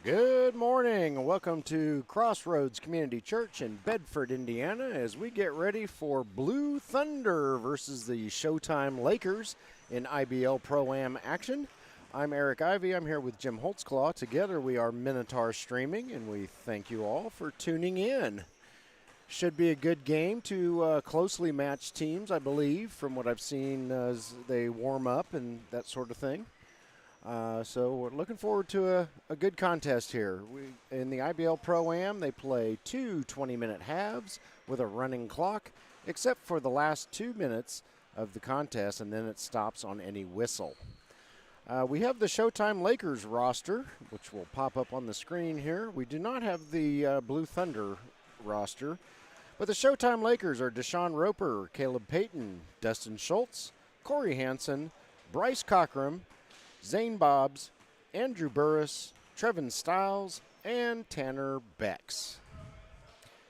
Good morning. Welcome to Crossroads Community Church in Bedford, Indiana, as we get ready for Blue Thunder versus the Showtime Lakers in IBL ProAm action. I'm Eric Ivey. I'm here with Jim Holtzclaw. Together we are Minotaur Streaming, and we thank you all for tuning in. Should be a good game. Two closely matched teams, I believe, from what I've seen as they warm up and that sort of thing. So we're looking forward to a good contest here. In the IBL ProAm, they play two 20-minute halves with a running clock, except for the last 2 minutes of the contest, and then it stops on any whistle. We have the Showtime Lakers roster, which will pop up on the screen here. We do not have the Blue Thunder roster, but the Showtime Lakers are Deshaun Roper, Caleb Payton, Dustin Schultz, Corey Hansen, Bryce Cockrum, Zane Bobbs, Andrew Burris, Trevin Stiles, and Tanner Becks.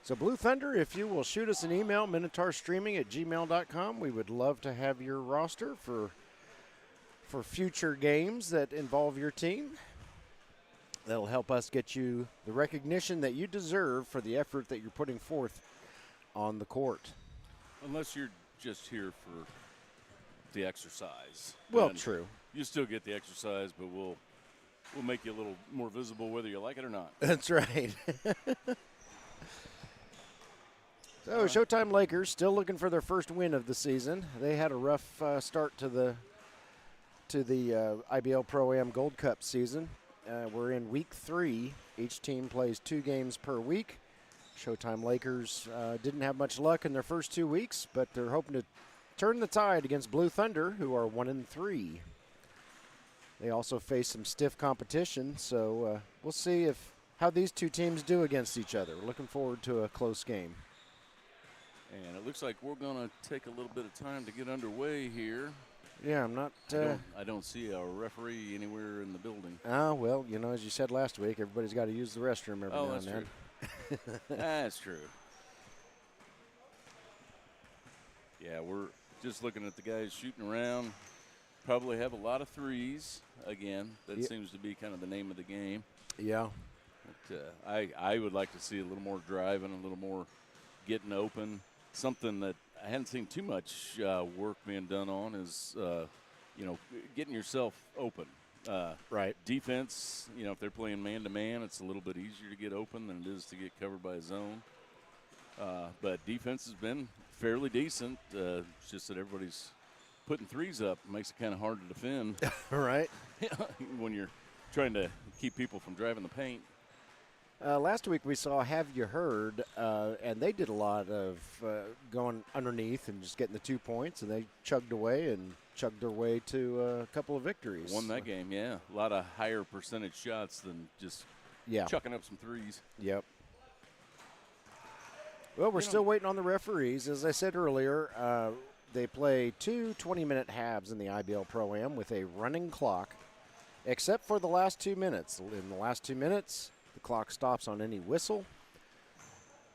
So Blue Thunder, if you will shoot us an email, minotaurstreaming@gmail.com, we would love to have your roster for future games that involve your team. That'll help us get you the recognition that you deserve for the effort that you're putting forth on the court. Unless you're just here for the exercise. Well, And true. you still get the exercise, but we'll make you a little more visible whether you like it or not. That's right. So Showtime Lakers still looking for their first win of the season. They had a rough start to the IBL ProAm Gold Cup season. We're in week 3. Each team plays 2 games per week. Showtime Lakers didn't have much luck in their first 2 weeks, but they're hoping to turn the tide against Blue Thunder, who are 1-3. They also face some stiff competition, so we'll see how these two teams do against each other. We're looking forward to a close game. And it looks like we're going to take a little bit of time to get underway here. Yeah, I'm not. I don't see a referee anywhere in the building. Well, you know, as you said last week, everybody's got to use the restroom every now and then. True. That's true. Yeah, we're just looking at the guys shooting around. Probably have a lot of threes again. That seems to be kind of the name of the game. Yeah. But, I would like to see a little more driving, a little more getting open. Something that I hadn't seen too much work being done on is, getting yourself open. Right. Defense, if they're playing man-to-man, it's a little bit easier to get open than it is to get covered by a zone. But defense has been fairly decent. It's just that everybody's putting threes up. Makes it kind of hard to defend. Right. When you're trying to keep people from driving the paint. Last week we saw Have You Heard, and they did a lot of going underneath and just getting the 2 points, and they chugged their way to a couple of victories. Won that game, yeah. A lot of higher percentage shots than just chucking up some threes. Yep. Well, we're still waiting on the referees. As I said earlier, they play 2 20-minute halves in the IBL ProAm with a running clock, except for the last 2 minutes. In the last 2 minutes, the clock stops on any whistle.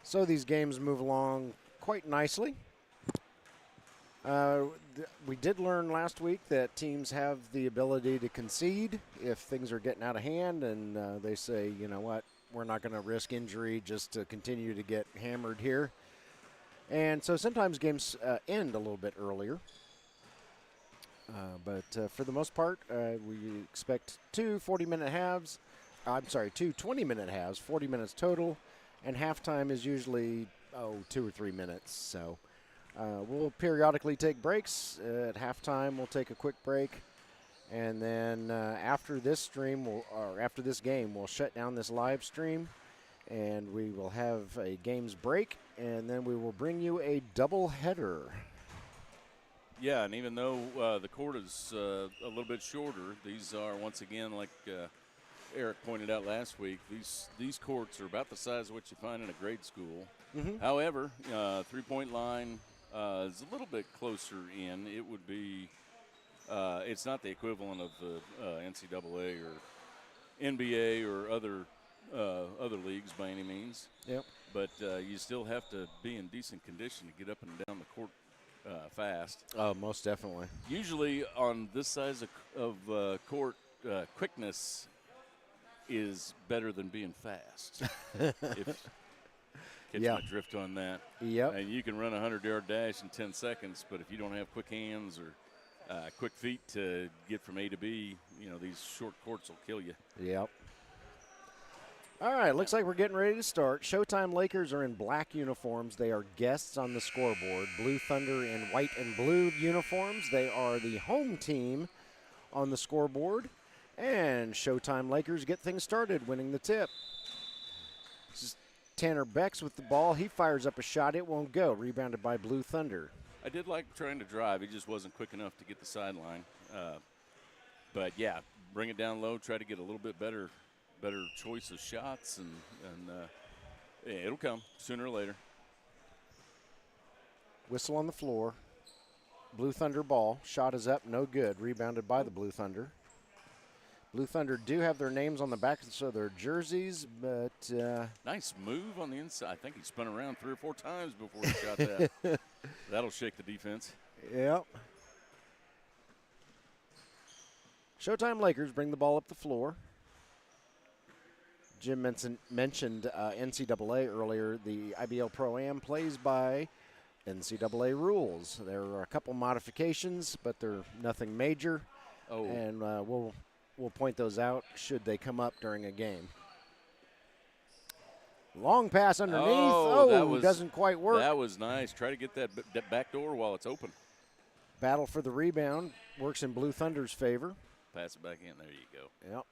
So these games move along quite nicely. We did learn last week that teams have the ability to concede if things are getting out of hand, and they say, you know what, we're not going to risk injury just to continue to get hammered here. And so sometimes games end a little bit earlier. But for the most part, we expect 2 20-minute halves, 40 minutes total, and halftime is usually 2 or 3 minutes. So we'll periodically take breaks. At halftime, we'll take a quick break, and then after this game, we'll shut down this live stream, and we will have a games break, and then we will bring you a double header. Yeah, and even though the court is a little bit shorter, these are, once again, like Eric pointed out last week, these courts are about the size of what you find in a grade school. Mm-hmm. However, three-point line is a little bit closer in. It would be it's not the equivalent of the NCAA or NBA or other leagues by any means. Yep. But you still have to be in decent condition to get up and down the court fast. Oh, most definitely. Usually on this size of court, quickness is better than being fast. If catch my drift on that. Yep. And you can run a 100-yard dash in 10 seconds, but if you don't have quick hands or quick feet to get from A to B, these short courts will kill you. Yep. All right, looks like we're getting ready to start. Showtime Lakers are in black uniforms. They are guests on the scoreboard. Blue Thunder in white and blue uniforms. They are the home team on the scoreboard. And Showtime Lakers get things started, winning the tip. This is Tanner Becks with the ball. He fires up a shot. It won't go. Rebounded by Blue Thunder. I did like trying to drive. He just wasn't quick enough to get the sideline. But, yeah, bring it down low, try to get a little bit better choice of shots, and it'll come sooner or later. Whistle on the floor. Blue Thunder ball. Shot is up, no good. Rebounded by the Blue Thunder. Blue Thunder do have their names on the back of their jerseys, but nice move on the inside. I think he spun around 3 or 4 times before he shot that. That'll shake the defense. Yep. Showtime Lakers bring the ball up the floor. Jim mentioned NCAA earlier. The IBL ProAm plays by NCAA rules. There are a couple modifications, but they're nothing major. Oh. And we'll point those out should they come up during a game. Long pass underneath. Oh, doesn't quite work. That was nice. Try to get that back door while it's open. Battle for the rebound. Works in Blue Thunder's favor. Pass it back in. There you go. Yep.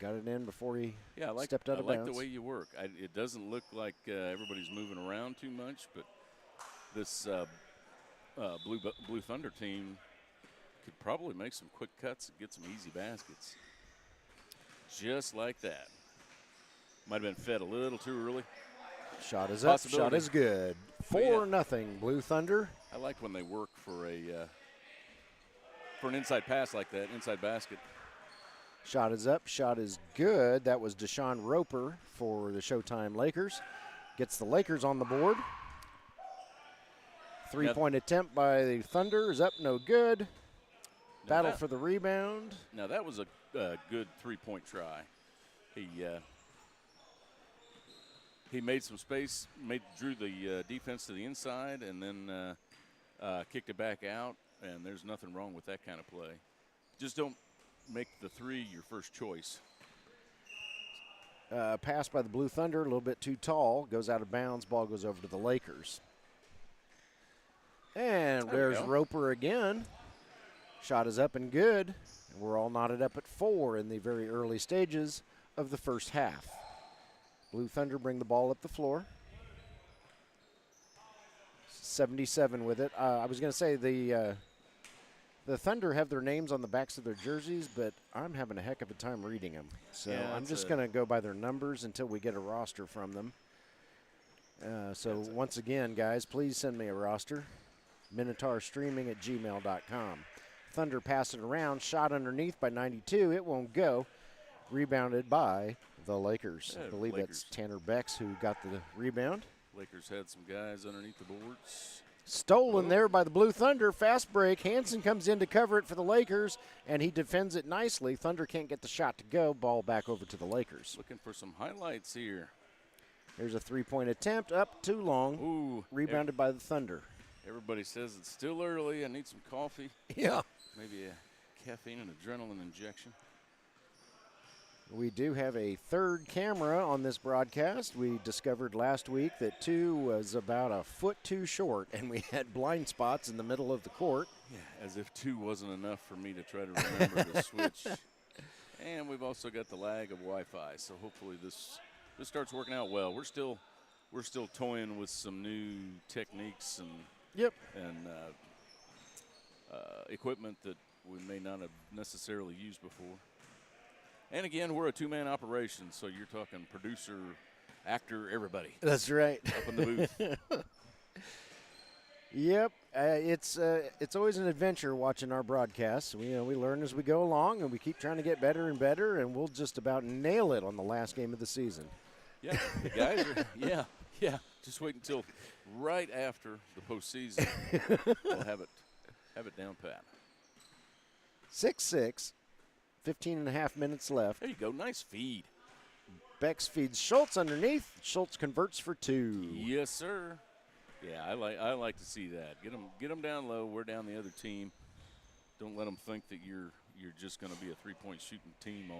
Got it in before he stepped out of bounds. I like the way you work. It doesn't look like everybody's moving around too much, but this Blue Thunder team could probably make some quick cuts and get some easy baskets. Just like that. Might have been fed a little too early. Shot is up. Shot is good. 4-0 Blue Thunder. I like when they work for an inside pass like that, inside basket. Shot is up. Shot is good. That was Deshaun Roper for the Showtime Lakers. Gets the Lakers on the board. 3-point attempt by the Thunder is up, no good. Battle for the rebound. Now that was a good 3-point try. He made some space, drew the defense to the inside, and then kicked it back out. And there's nothing wrong with that kind of play. Just don't make the 3 your first choice. Pass by the Blue Thunder, a little bit too tall. Goes out of bounds. Ball goes over to the Lakers. And there's Roper again. Shot is up and good. And we're all knotted up at 4 in the very early stages of the first half. Blue Thunder bring the ball up the floor. 77 with it. I was going to say the Thunder have their names on the backs of their jerseys, but I'm having a heck of a time reading them. So I'm just going to go by their numbers until we get a roster from them. Once again, guys, please send me a roster. MinotaurStreaming@gmail.com. Thunder pass it around. Shot underneath by 92. It won't go. Rebounded by the Lakers. I believe that's Tanner Becks who got the rebound. Lakers had some guys underneath the boards. Stolen there by the Blue Thunder. Fast break. Hansen comes in to cover it for the Lakers, and he defends it nicely. Thunder can't get the shot to go. Ball back over to the Lakers. Looking for some highlights here. There's a 3-point attempt. Up too long. Ooh. Rebounded by the Thunder. Everybody says it's still early. I need some coffee. Yeah. Maybe a caffeine and adrenaline injection. We do have a third camera on this broadcast. We discovered last week that 2 was about a foot too short, and we had blind spots in the middle of the court. Yeah, as if 2 wasn't enough for me to try to remember to switch. And we've also got the lag of Wi-Fi, so hopefully this starts working out well. We're still toying with some new techniques and equipment that we may not have necessarily used before. And again, we're a 2-man operation, so you're talking producer, actor, everybody. That's right. Up in the booth. Yep, it's always an adventure watching our broadcasts. We learn as we go along, and we keep trying to get better and better, and we'll just about nail it on the last game of the season. Yeah, the guys are. Yeah. Just wait until right after the postseason. We'll have it down pat. 6-6. 15 and a half minutes left. There you go. Nice feed. Bex feeds Schultz underneath. Schultz converts for 2. Yes, sir. Yeah, I like to see that. Get them down low. We're down the other team. Don't let them think that you're just going to be a 3-point shooting team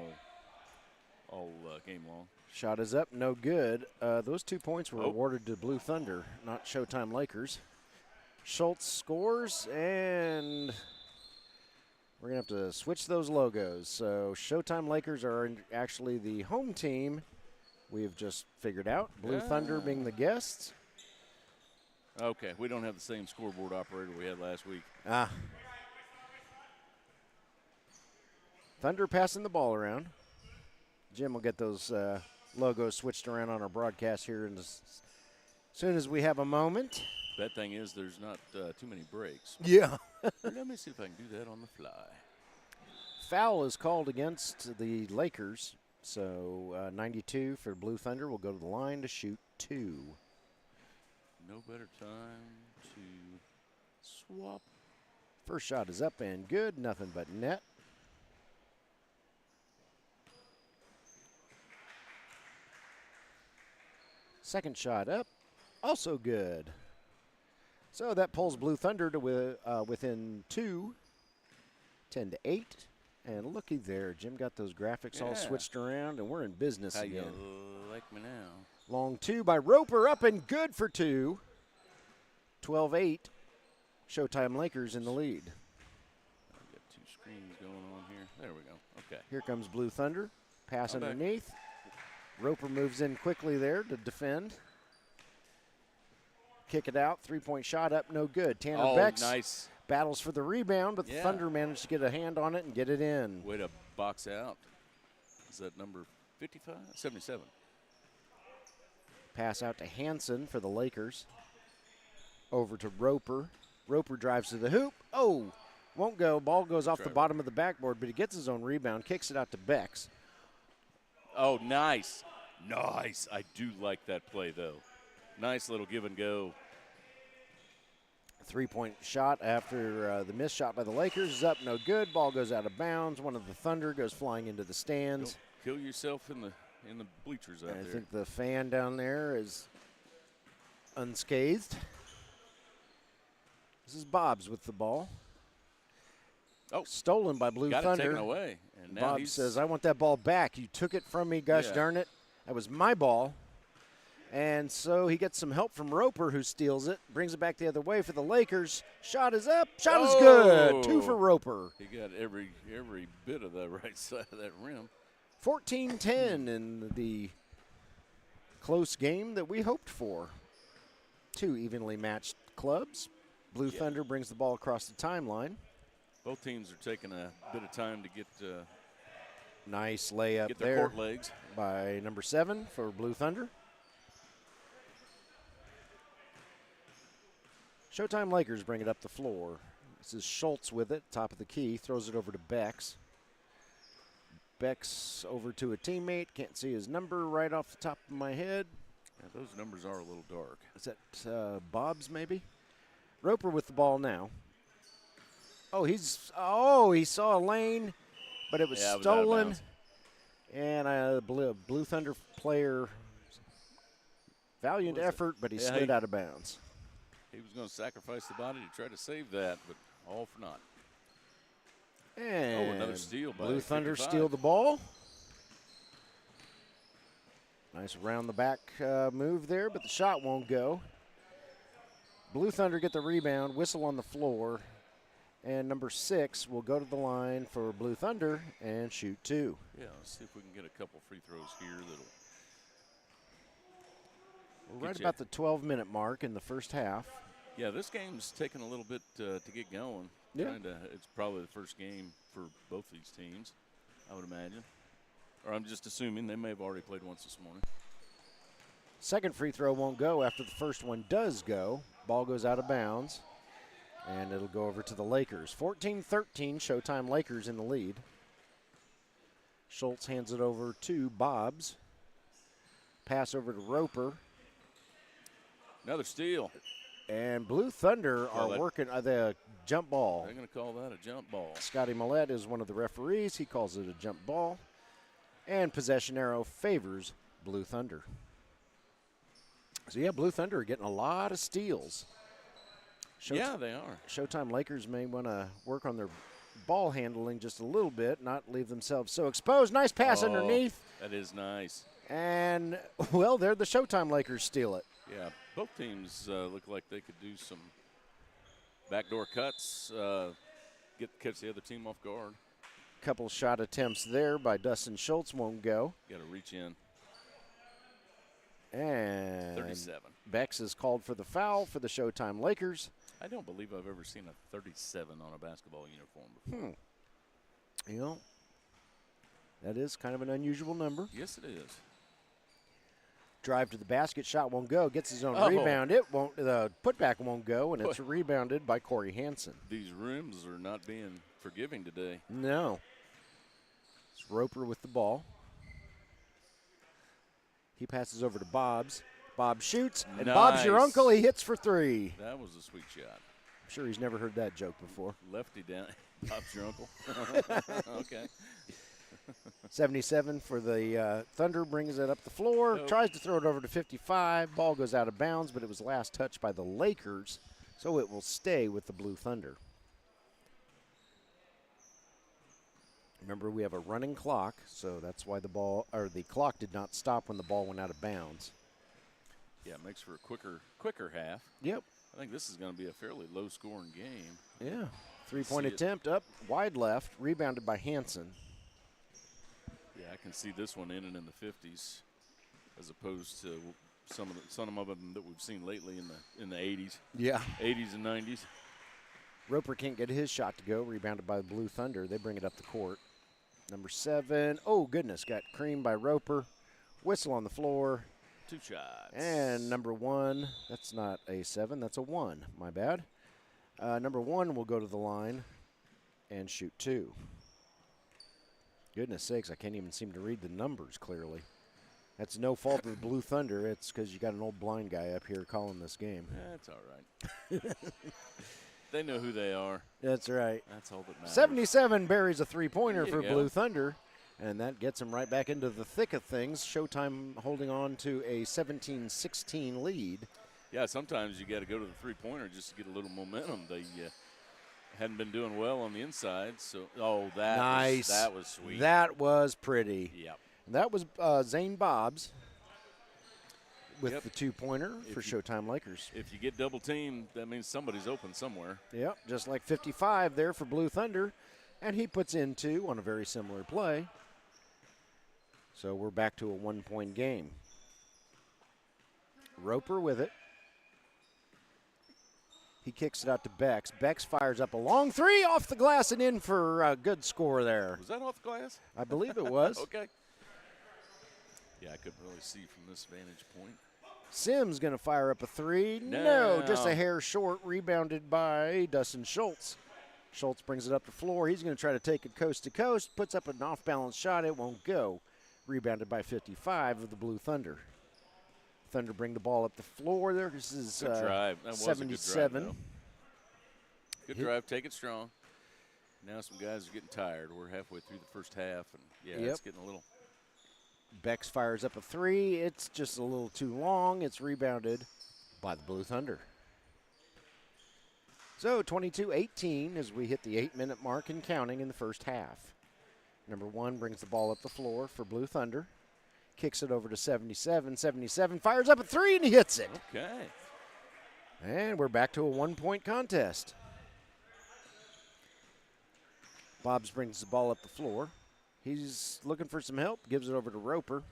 all game long. Shot is up, no good. Those 2 points were awarded to Blue Thunder, not Showtime Lakers. Schultz scores, and we're going to have to switch those logos. So Showtime Lakers are actually the home team. We have just figured out. Blue Thunder being the guests. Okay, we don't have the same scoreboard operator we had last week. Thunder passing the ball around. Jim will get those logos switched around on our broadcast here as soon as we have a moment. Bad thing is there's not too many breaks. Yeah. Let me see if I can do that on the fly. Foul is called against the Lakers, so 92 for Blue Thunder will go to the line to shoot 2. No better time to swap. First shot is up and good, nothing but net. Second shot up, also good. So that pulls Blue Thunder to within 2, 10-8. And looky there, Jim got those graphics all switched around, and we're in business again. How you like me now? Long 2 by Roper, up and good for 2. 12-8. Showtime Lakers in the lead. I've got 2 screens going on here. There we go. Okay. Here comes Blue Thunder. Pass underneath. Roper moves in quickly there to defend. Kick it out. 3-point shot up, no good. Tanner Bex nice. Battles for the rebound, but the Thunder managed to get a hand on it and get it in. Way to box out. Is that number 55? 77. Pass out to Hansen for the Lakers. Over to Roper. Roper drives to the hoop. Oh, won't go. Ball goes off the bottom of the backboard, but he gets his own rebound, kicks it out to Bex. Oh, nice. Nice. I do like that play, though. Nice little give and go. 3-point shot after the missed shot by the Lakers is up, no good. Ball goes out of bounds. One of the Thunder goes flying into the stands. Don't kill yourself in the bleachers out there. I think the fan down there is unscathed. This is Bobs with the ball. Oh, stolen by Blue Thunder. Got it taken away. And now Bob says, "I want that ball back. You took it from me, gosh darn it. That was my ball." And so he gets some help from Roper, who steals it, brings it back the other way for the Lakers. Shot is up. Shot is good. 2 for Roper. He got every bit of the right side of that rim. 14-10 in the close game that we hoped for. 2 evenly matched clubs. Blue Thunder brings the ball across the timeline. Both teams are taking a bit of time to get nice layup get their court legs by number 7 for Blue Thunder. Showtime Lakers bring it up the floor. This is Schultz with it, top of the key, throws it over to Bex. Bex over to a teammate, can't see his number right off the top of my head. Yeah, those numbers are a little dark. Is that Bob's maybe? Roper with the ball now. He saw a lane, but it was stolen. And a Blue Thunder player, valiant effort, but he slid out of bounds. He was going to sacrifice the body to try to save that, but all for naught. And another steal by Blue Thunder 55. steal the ball. Nice around the back move there, but the shot won't go. Blue Thunder get the rebound, whistle on the floor, and number 6 will go to the line for Blue Thunder and shoot 2. Yeah, let's see if we can get a couple free throws here that'll. We're right about the 12-minute mark in the first half. Yeah, this game's taking a little bit to get going. Yeah. It's probably the first game for both these teams, I would imagine. Or I'm just assuming they may have already played once this morning. Second free throw won't go after the first one does go. Ball goes out of bounds, and it'll go over to the Lakers. 14-13, Showtime Lakers in the lead. Schultz hands it over to Bobs. Pass over to Roper. Another steal. And Blue Thunder are working the jump ball. They're going to call that a jump ball. Scotty Millette is one of the referees. He calls it a jump ball. And possession arrow favors Blue Thunder. So, yeah, Blue Thunder are getting a lot of steals. Yeah, they are. Showtime Lakers may want to work on their ball handling just a little bit, not leave themselves so exposed. Nice pass underneath. That is nice. And, well, there the Showtime Lakers steal it. Yeah, both teams look like they could do some backdoor cuts, catch the other team off guard. Couple shot attempts there by Dustin Schultz won't go. Got to reach in. And 37. Bex is called for the foul for the Showtime Lakers. I don't believe I've ever seen a 37 on a basketball uniform before. You know, that is kind of an unusual number. Yes, it is. Drive to the basket, shot won't go. Gets his own rebound. It won't. The putback won't go, and it's rebounded by Corey Hansen. These rims are not being forgiving today. No. It's Roper with the ball. He passes over to Bob's. Bob shoots, and Nice. Bob's your uncle. He hits for three. That was a sweet shot. I'm sure he's never heard that joke before. Lefty down. Bob's your uncle. Okay. 77 for the Thunder, brings it up the floor, tries to throw it over to 55. Ball goes out of bounds, but it was last touched by the Lakers, so it will stay with the Blue Thunder. Remember, we have a running clock, so that's why the clock did not stop when the ball went out of bounds. Yeah, it makes for a quicker half. Yep. I think this is going to be a fairly low-scoring game. Yeah. Three-point attempt up, wide left, rebounded by Hansen. Yeah, I can see this one ending in the 50s, as opposed to some of them that we've seen lately in the 80s. Yeah. 80s and 90s. Roper can't get his shot to go, rebounded by the Blue Thunder. They bring it up the court. Number 7, oh goodness, got creamed by Roper. Whistle on the floor. 2 shots. And number 1, that's not a 7, that's a 1, my bad. Number 1 will go to the line and shoot 2. Goodness sakes, I can't even seem to read the numbers clearly. That's no fault of the Blue Thunder. It's because you got an old blind guy up here calling this game. That's all right. They know who they are. That's right. That's all that matters. 77 buries a three-pointer for There you Blue go. Thunder, and that gets him right back into the thick of things. Showtime holding on to a 17-16 lead. Yeah, sometimes you got to go to the three-pointer just to get a little momentum. They hadn't been doing well on the inside, so Nice. that was sweet. That was pretty. Yep. That was Zane Bobs with the two-pointer for Showtime Lakers. If you get double-teamed, that means somebody's open somewhere. Yep, just like 55 there for Blue Thunder, and he puts in 2 on a very similar play. So we're back to a one-point game. Roper with it. He kicks it out to Bex. Bex fires up a long 3 off the glass and in for a good score there. Was that off the glass? I believe it was. Okay. Yeah, I couldn't really see from this vantage point. Sims going to fire up a 3. No, just a hair short, rebounded by Dustin Schultz. Schultz brings it up the floor. He's going to try to take it coast to coast, puts up an off-balance shot. It won't go. Rebounded by 55 of the Blue Thunder. Thunder bring the ball up the floor there. This is Good drive. That was 77. a good drive, though. Good drive. Take it strong. Now some guys are getting tired. We're halfway through the first half, and it's getting a little. Bex fires up a 3. It's just a little too long. It's rebounded by the Blue Thunder. So 22-18 as we hit the 8-minute mark and counting in the first half. Number 1 brings the ball up the floor for Blue Thunder. Kicks it over to 77. 77 fires up a 3 and he hits it. Okay. And we're back to a one-point contest. Bobs brings the ball up the floor. He's looking for some help, gives it over to Roper.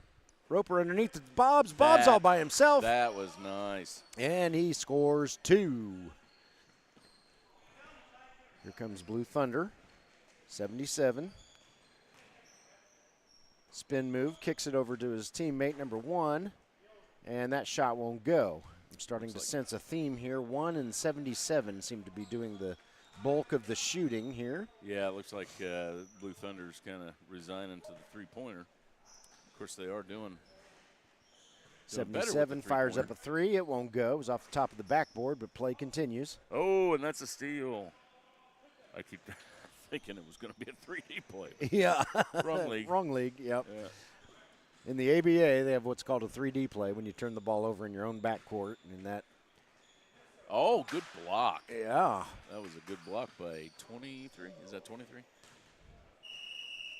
Roper underneath the Bobs. Bobs all by himself. That was nice. And he scores 2. Here comes Blue Thunder. 77. Spin move, kicks it over to his teammate, number 1. And that shot won't go. I'm starting to sense a theme here. 1 and 77 seem to be doing the bulk of the shooting here. Yeah, it looks like Blue Thunder's kind of resigning to the three-pointer. Of course, they are doing 77 fires up a 3. It won't go. It was off the top of the backboard, but play continues. Oh, and that's a steal. I keep thinking it was going to be a 3D play. Yeah. Wrong league. Wrong league, yep. Yeah. In the ABA, they have what's called a 3D play when you turn the ball over in your own backcourt, and that. Oh, good block. Yeah. That was a good block by 23. Is that 23?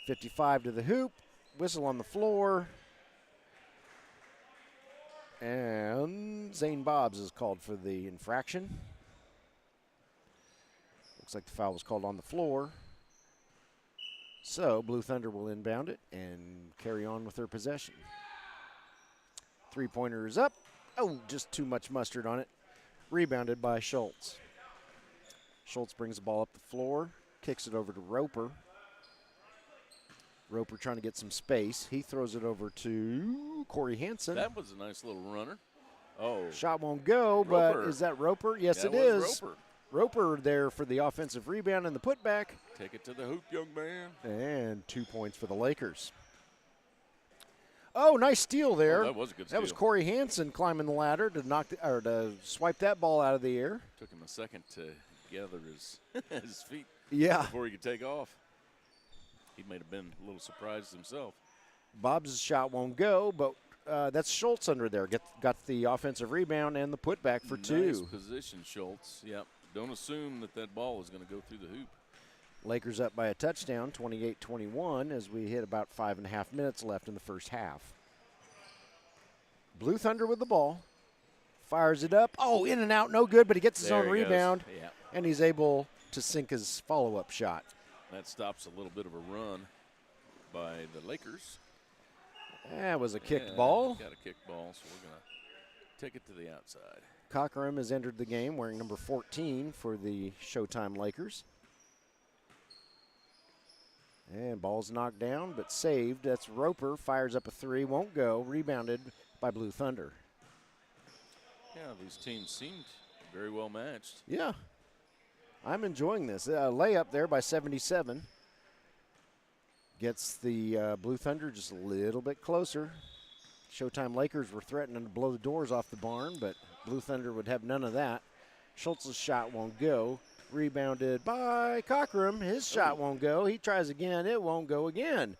55 to the hoop. Whistle on the floor. And Zane Bobs is called for the infraction. Looks like the foul was called on the floor. So Blue Thunder will inbound it and carry on with their possession. Three-pointer is up. Oh, just too much mustard on it. Rebounded by Schultz. Schultz brings the ball up the floor, kicks it over to Roper. Roper trying to get some space. He throws it over to Corey Hansen. That was a nice little runner. Oh. Shot won't go, but is that Roper? Yes, it is. Roper. Roper there for the offensive rebound and the putback. Take it to the hoop, young man. And 2 points for the Lakers. Oh, nice steal there. Oh, that was a good steal. That was Corey Hansen climbing the ladder to swipe that ball out of the air. Took him a second to gather his feet. Yeah. Before he could take off. He may have been a little surprised himself. Bob's shot won't go, but that's Schultz under there. Got the offensive rebound and the putback for two. Nice position, Schultz. Yep. Don't assume that ball is going to go through the hoop. Lakers up by a touchdown, 28-21, as we hit about 5.5 minutes left in the first half. Blue Thunder with the ball. Fires it up. Oh, in and out, no good, but he gets his own rebound. Yeah. And he's able to sink his follow-up shot. That stops a little bit of a run by the Lakers. That was a kicked ball. Got a kicked ball, so we're going to take it to the outside. Cochran has entered the game wearing number 14 for the Showtime Lakers. And ball's knocked down, but saved. That's Roper. Fires up a three. Won't go. Rebounded by Blue Thunder. Yeah, these teams seemed very well matched. Yeah. I'm enjoying this. Layup there by 77. Gets the Blue Thunder just a little bit closer. Showtime Lakers were threatening to blow the doors off the barn, but Blue Thunder would have none of that. Schultz's shot won't go. Rebounded by Cochran. His shot won't go. He tries again. It won't go again.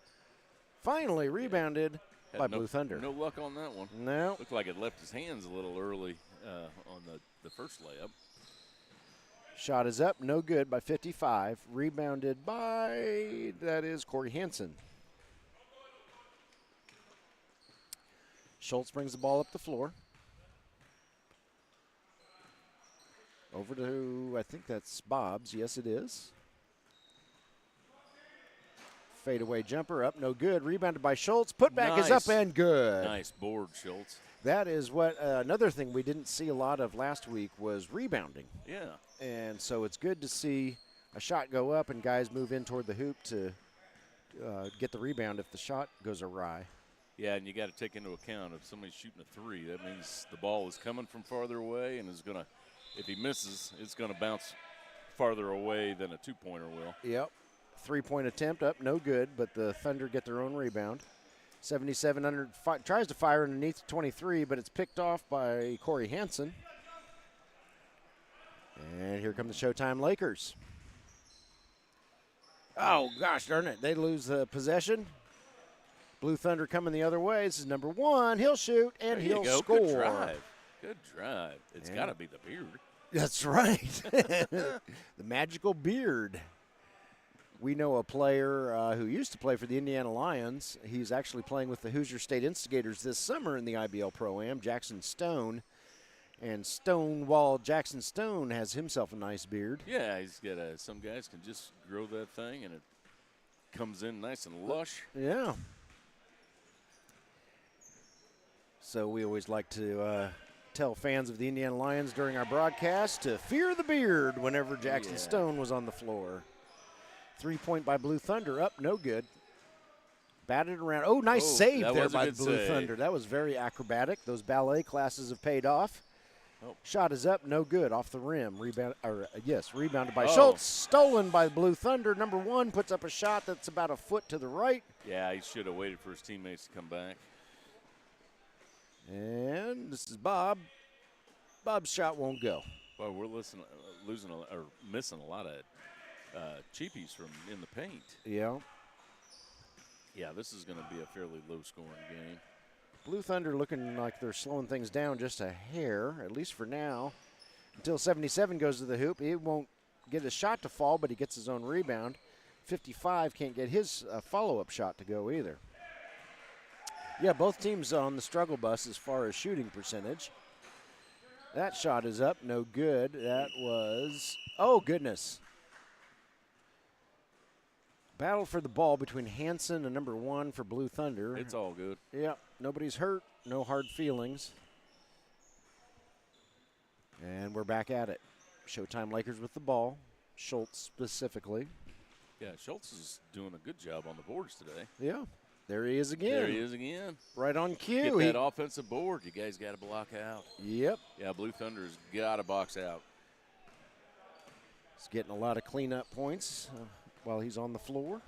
Finally rebounded by Blue Thunder. No luck on that one. No. Looked like it left his hands a little early on the first layup. Shot is up. No good by 55. Rebounded by, that is Corey Hansen. Schultz brings the ball up the floor. Over to, I think that's Bob's. Yes, it is. Fadeaway jumper up, no good. Rebounded by Schultz. Putback is up and good. Nice board, Schultz. That is what another thing we didn't see a lot of last week was rebounding. Yeah. And so it's good to see a shot go up and guys move in toward the hoop to get the rebound if the shot goes awry. Yeah, and you got to take into account if somebody's shooting a three, that means the ball is coming from farther away and is going to, if he misses, it's going to bounce farther away than a two-pointer will. Yep. Three-point attempt up, no good, but the Thunder get their own rebound. 77 tries to fire underneath 23, but it's picked off by Corey Hansen. And here come the Showtime Lakers. Oh, gosh darn it. They lose the possession. Blue Thunder coming the other way. This is number one. He'll shoot, and he'll score. Good drive. Good drive. It's got to be the beard. That's right. The magical beard. We know a player who used to play for the Indiana Lions. He's actually playing with the Hoosier State Instigators this summer in the IBL ProAm, Jackson Stone. And Stonewall Jackson Stone has himself a nice beard. Yeah, he's got some guys can just grow that thing, and it comes in nice and lush. Yeah. So we always like to tell fans of the Indiana Lions during our broadcast to fear the beard whenever Jackson Stone was on the floor. 3-point by Blue Thunder, up, no good. Batted around. Oh, nice save there by Blue Thunder. That was very acrobatic. Those ballet classes have paid off. Oh. Shot is up, no good, off the rim. Rebounded by Schultz. Stolen by Blue Thunder. Number one puts up a shot that's about a foot to the right. Yeah, he should have waited for his teammates to come back. And this is Bob. Bob's shot won't go. Well, we're missing a lot of cheapies from in the paint. Yeah. Yeah, this is going to be a fairly low-scoring game. Blue Thunder looking like they're slowing things down just a hair, at least for now. Until 77 goes to the hoop. He won't get a shot to fall, but he gets his own rebound. 55 can't get his follow-up shot to go either. Yeah, both teams on the struggle bus as far as shooting percentage. That shot is up, no good. That was, oh goodness. Battle for the ball between Hansen and number 1 for Blue Thunder. It's all good. Yep, nobody's hurt, no hard feelings. And we're back at it. Showtime Lakers with the ball, Schultz specifically. Yeah, Schultz is doing a good job on the boards today. Yeah, there he is again. There he is again. Right on cue. Get that offensive board. You guys got to block out. Yep. Yeah, Blue Thunder's got to box out. He's getting a lot of cleanup points while he's on the floor.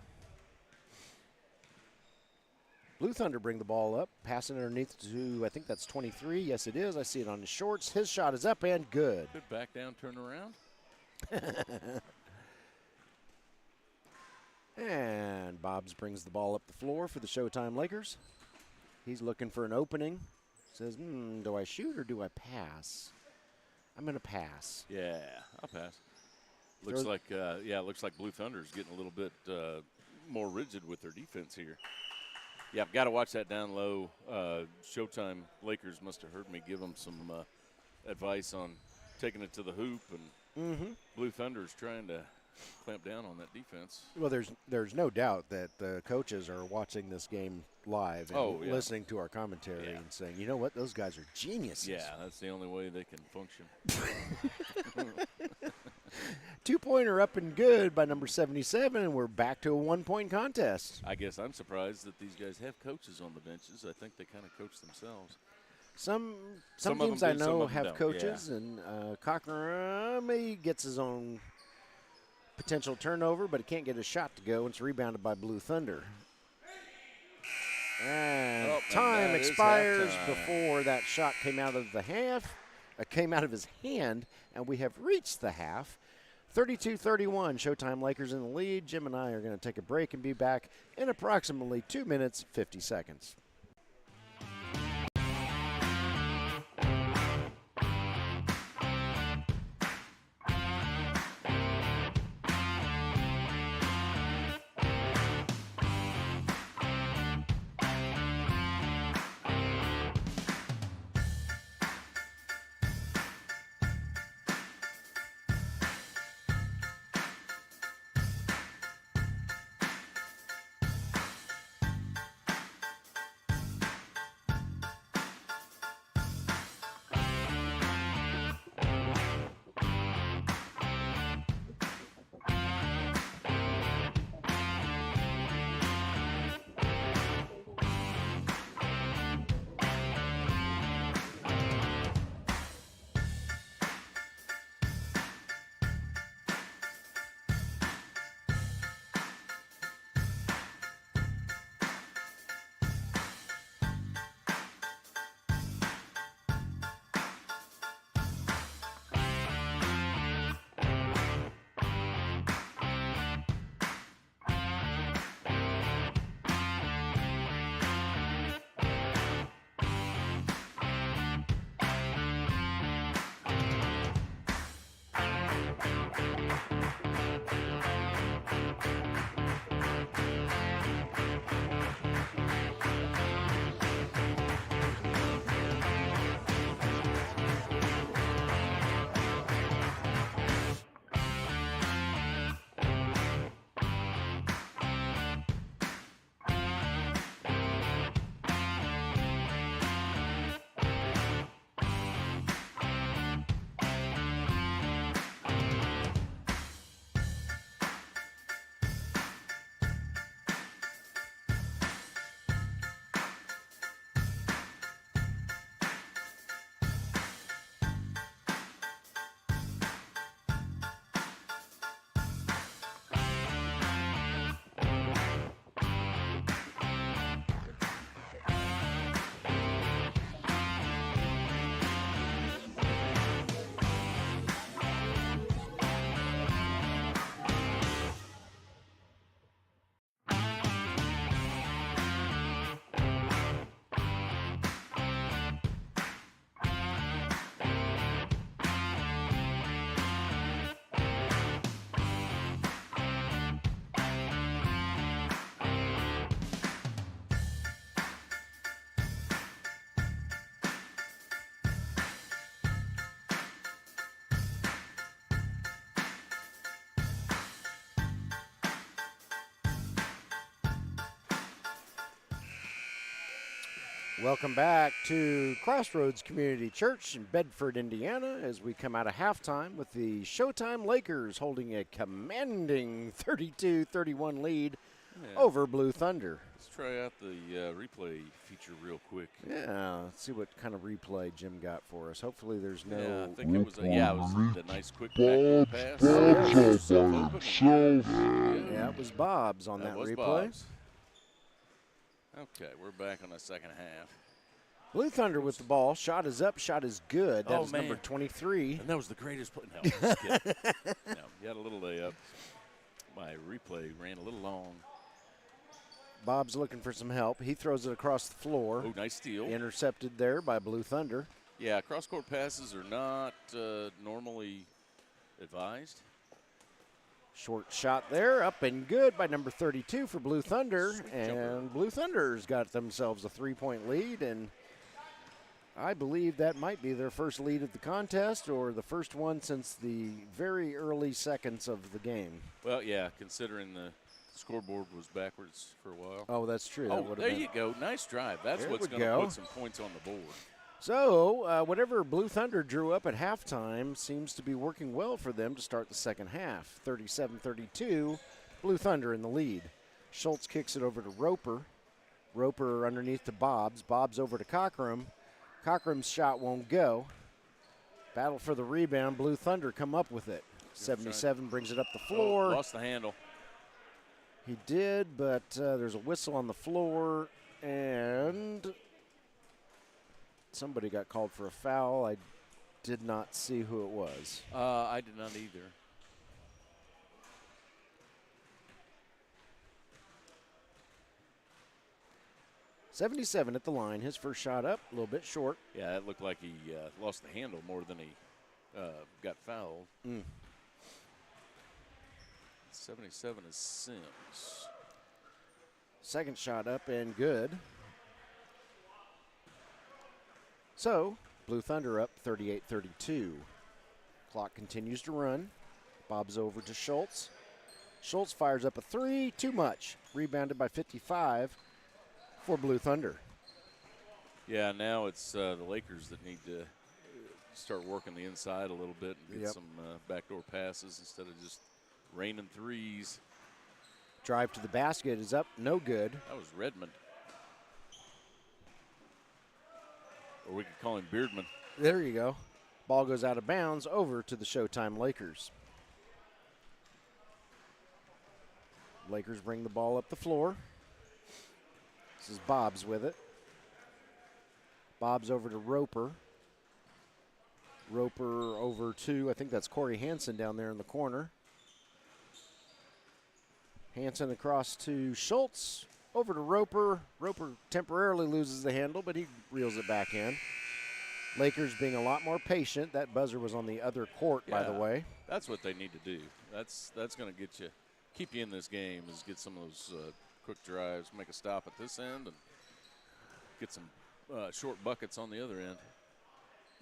Blue Thunder bring the ball up, passing underneath to, I think that's 23. Yes, it is. I see it on his shorts. His shot is up and good. Good back down, turn around. And Bobbs brings the ball up the floor for the Showtime Lakers. He's looking for an opening. Says, do I shoot or do I pass? I'm going to pass. Yeah, I'll pass. Looks like Blue Thunder's getting a little bit more rigid with their defense here. Yeah, I've got to watch that down low. Showtime Lakers must have heard me give them some advice on taking it to the hoop, and Blue Thunder's trying to clamp down on that defense. Well, there's no doubt that the coaches are watching this game live and listening to our commentary and saying, you know what, those guys are geniuses. Yeah, that's the only way they can function. 2-pointer up and good by number 77, and we're back to a 1-point contest. I guess I'm surprised that these guys have coaches on the benches. I think they kind of coach themselves. Some Some teams of I them do, some know of them have don't, coaches, and Cochran gets his own potential turnover, but he can't get a shot to go. It's rebounded by Blue Thunder. And time expires before that shot came out of the came out of his hand, and we have reached the half. 32-31, Showtime Lakers in the lead. Jim and I are going to take a break and be back in approximately 2 minutes, 50 seconds. Welcome back to Crossroads Community Church in Bedford, Indiana, as we come out of halftime with the Showtime Lakers holding a commanding 32-31 lead over Blue Thunder. Let's try out the replay feature real quick. Yeah, let's see what kind of replay Jim got for us. Hopefully there's no... Yeah, I think it was the nice quick backdoor pass. Yeah, it was Bob's on that replay. Bob's. Okay, we're back on the second half. Blue Thunder with the ball. Shot is up. Shot is good. That is man. number 23. And that was the greatest play. No, just kidding. No, you had a little layup. My replay ran a little long. Bob's looking for some help. He throws it across the floor. Oh, nice steal. Intercepted there by Blue Thunder. Yeah, cross-court passes are not normally advised. Short shot there, up and good by number 32 for Blue Thunder. And Blue Thunder's got themselves a 3-point lead, and I believe that might be their first lead of the contest or the first one since the very early seconds of the game. Well, yeah, considering the scoreboard was backwards for a while. Oh, that's true. Oh, there you go. Nice drive. That's what's going to put some points on the board. So whatever Blue Thunder drew up at halftime seems to be working well for them to start the second half. 37-32, Blue Thunder in the lead. Schultz kicks it over to Roper. Roper underneath to Bob's. Bob's over to Cockrum. Cockrum's shot won't go. Battle for the rebound. Blue Thunder come up with it. 77 brings it up the floor. Lost the handle. He did, but there's a whistle on the floor, and somebody got called for a foul. I did not see who it was. I did not either. .77 at the line. His first shot up, a little bit short. Yeah, it looked like he lost the handle more than he got fouled. 77 is Sims. Second shot up and good. So, Blue Thunder up 38-32. Clock continues to run. Bob's over to Schultz. Schultz fires up a three, too much. Rebounded by 55 for Blue Thunder. Yeah, now it's the Lakers that need to start working the inside a little bit and get some backdoor passes instead of just raining threes. Drive to the basket is up, no good. That was Redmond. Or we could call him Beardman. There you go. Ball goes out of bounds over to the Showtime Lakers. Lakers bring the ball up the floor. This is Bob's with it. Bob's over to Roper. Roper over to, I think that's Corey Hansen down there in the corner. Hansen across to Schultz. Over to Roper. Roper temporarily loses the handle, but he reels it back in. Lakers being a lot more patient. That buzzer was on the other court, by the way. That's what they need to do. That's going to keep you in this game, is get some of those quick drives, make a stop at this end, and get some short buckets on the other end.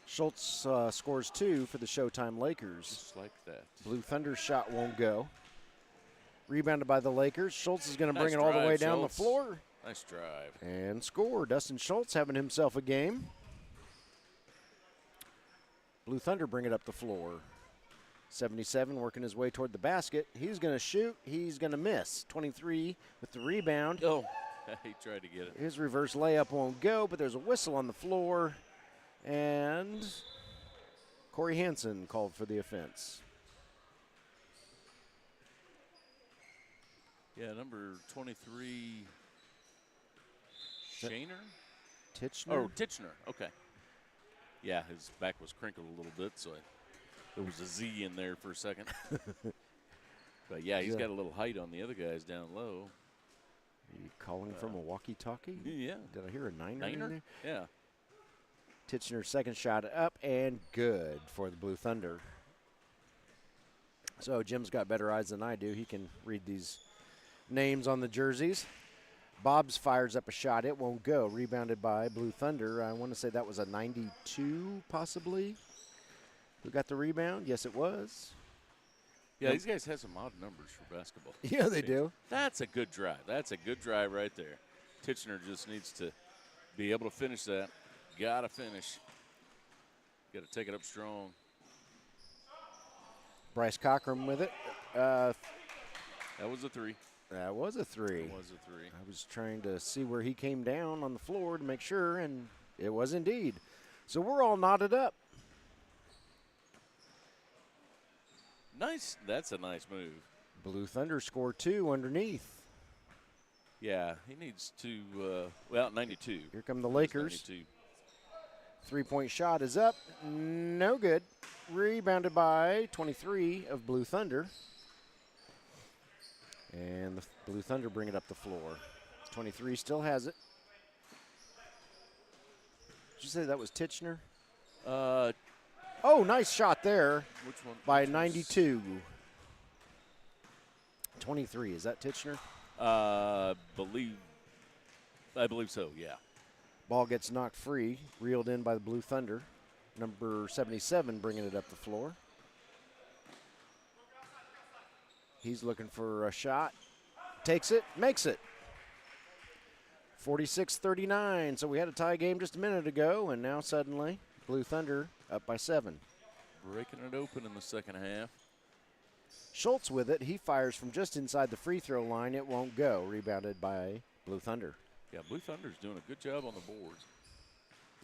Schultz scores two for the Showtime Lakers. Just like that. Blue Thunder's shot won't go. Rebounded by the Lakers. Schultz is going to bring it all the way down the floor. Nice drive. And score. Dustin Schultz having himself a game. Blue Thunder bring it up the floor. 77 working his way toward the basket. He's going to shoot. He's going to miss. 23 with the rebound. Oh, he tried to get it. His reverse layup won't go, but there's a whistle on the floor. And Corey Hansen called for the offense. Yeah, number 23, Shaner? Titchener? Oh, Titchener. Okay. Yeah, his back was crinkled a little bit, so there was a Z in there for a second. But, yeah, he's got a little height on the other guys down low. Are you calling from a walkie-talkie? Yeah. Did I hear a niner in there? Yeah. Titchener's second shot up and good for the Blue Thunder. So Jim's got better eyes than I do. He can read these names on the jerseys. Bob's fires up a shot. It won't go. Rebounded by Blue Thunder. I want to say that was a 92 possibly. Who got the rebound? Yes, it was. Yeah, these guys have some odd numbers for basketball. Yeah, they do. That's a good drive. That's a good drive right there. Titchener just needs to be able to finish that. Got to finish. Got to take it up strong. Bryce Cockrum with it. That was a 3. That was a 3. It was a 3. I was trying to see where he came down on the floor to make sure, and it was indeed. So we're all knotted up. Nice. That's a nice move. Blue Thunder scored 2 underneath. Yeah, he needs to, 92. Here come the Lakers. 92. Three-point shot is up. No good. Rebounded by 23 of Blue Thunder. And the Blue Thunder bring it up the floor. 23 still has it. Did you say that was Titchener? Oh, nice shot there. Which one? By 92. 23, is that Titchener? I believe so, yeah. Ball gets knocked free, reeled in by the Blue Thunder. Number 77 bringing it up the floor. He's looking for a shot. Takes it, makes it. 46-39, so we had a tie game just a minute ago, and now suddenly Blue Thunder up by 7. Breaking it open in the second half. Schultz with it. He fires from just inside the free throw line. It won't go. Rebounded by Blue Thunder. Yeah, Blue Thunder's doing a good job on the boards.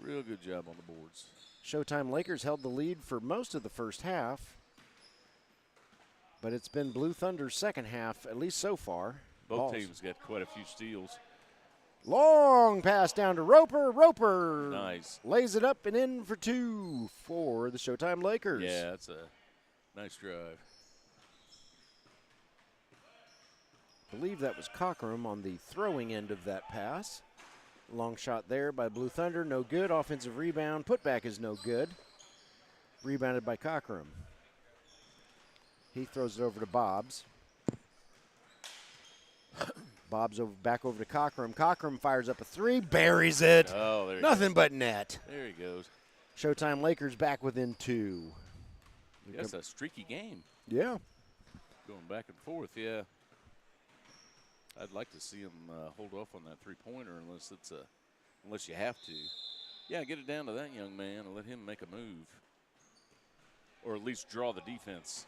Real good job on the boards. Showtime Lakers held the lead for most of the first half, but it's been Blue Thunder's second half, at least so far. Both teams got quite a few steals. Long pass down to Roper. Roper Nice. lays it up and in for 2 for the Showtime Lakers. Yeah, that's a nice drive. I believe that was Cockrum on the throwing end of that pass. Long shot there by Blue Thunder, no good. Offensive rebound, putback is no good. Rebounded by Cockrum. He throws it over to Bobs. Bobs back over to Cockrum. Cockrum fires up a 3, buries it. Oh, there you Nothing but net. There he goes. Showtime Lakers back within 2. That's a streaky game. Yeah. Going back and forth, yeah. I'd like to see him hold off on that three-pointer unless you have to. Yeah, get it down to that young man and let him make a move, or at least draw the defense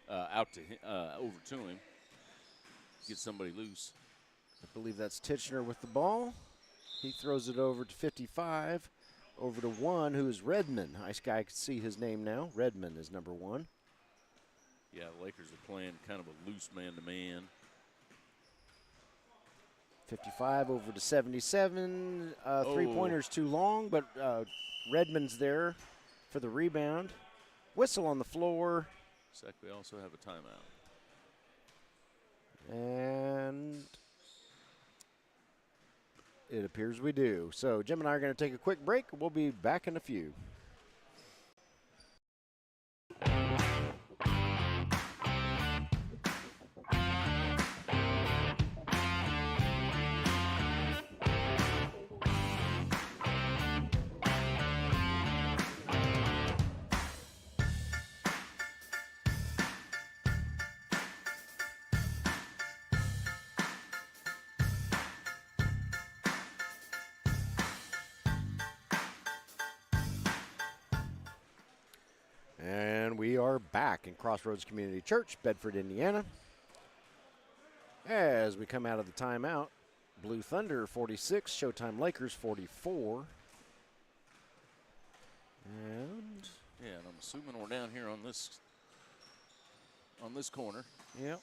out to over to him. Get somebody loose. I believe that's Titchener with the ball. He throws it over to 55, over to 1, who is Redmond. I can see his name now. Redmond is number 1. Yeah, the Lakers are playing kind of a loose man-to-man. 55 over to 77. Three-pointer's too long, but Redmond's there for the rebound. Whistle on the floor. Looks like we also have a timeout. And it appears we do. So Jim and I are going to take a quick break. We'll be back in a few. And we are back in Crossroads Community Church, Bedford, Indiana. As we come out of the timeout, Blue Thunder 46, Showtime Lakers 44. And I'm assuming we're down here on this corner. Yep.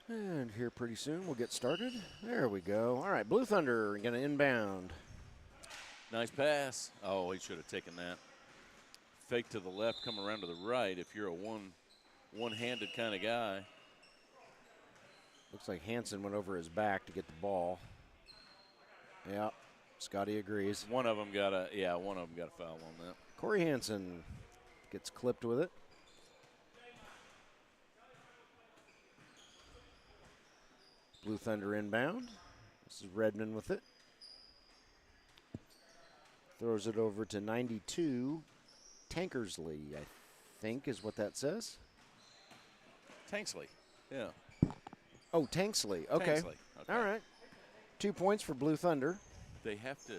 And here pretty soon we'll get started. There we go. All right, Blue Thunder going to inbound. Nice pass. Oh, he should have taken that. Fake to the left, come around to the right if you're a one-handed kind of guy. Looks like Hansen went over his back to get the ball. Yeah, Scotty agrees. One of them got a foul on that. Corey Hansen gets clipped with it. Blue Thunder inbound. This is Redmond with it. Throws it over to 92, Tankersley, I think is what that says. Tanksley. Yeah. Oh, Tanksley. Okay. Tanksley. Okay. All right. 2 points for Blue Thunder. They have to,